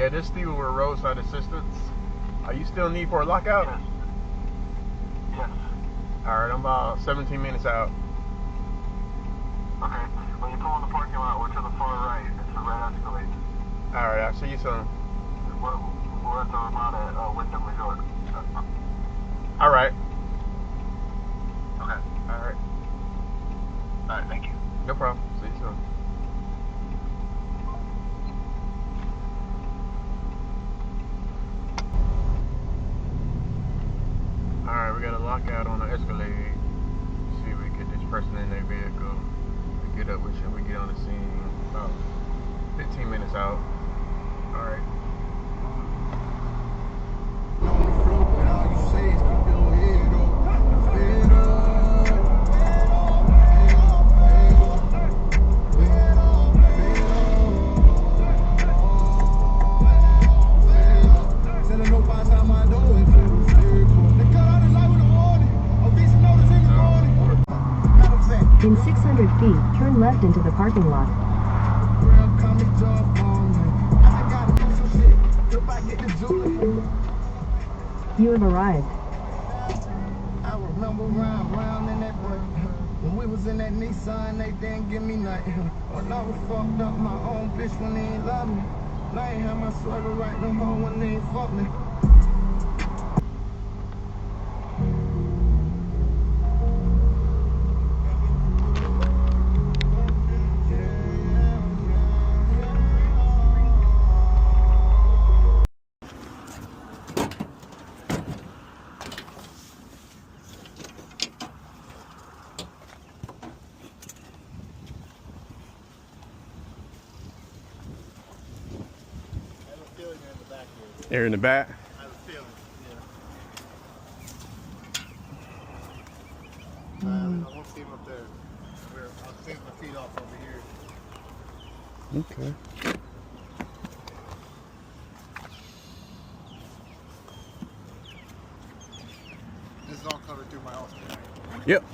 Yeah, this Steve with Roadside Assistance. Are you still in need for a lockout? Yes. Yes. Alright, I'm about 17 minutes out. Okay. When you pull in the parking lot, we're to the far right. It's a red Escalade. Alright, I'll see you soon. We're at the Ramada Wyndham Resort. Alright. Okay. Alright. Alright, thank you. No problem. See you soon. Alright, we got a lockout on the Escalade. See if we get this person in their vehicle. We get up with you, we get on the scene about 15 minutes out. Alright. In 600 feet, turn left into the parking lot. You have arrived. I remember round in that boy. When we was in that Nissan, they didn't give me nothing. When I was fucked up, my own bitch when they ain't love me. I ain't have my swagger right no more when they ain't fuck me. They're in the back. I have a feeling, yeah. I won't see him up there. I'll save my feet off over here. Okay. This is all covered through my Allstate. Yep.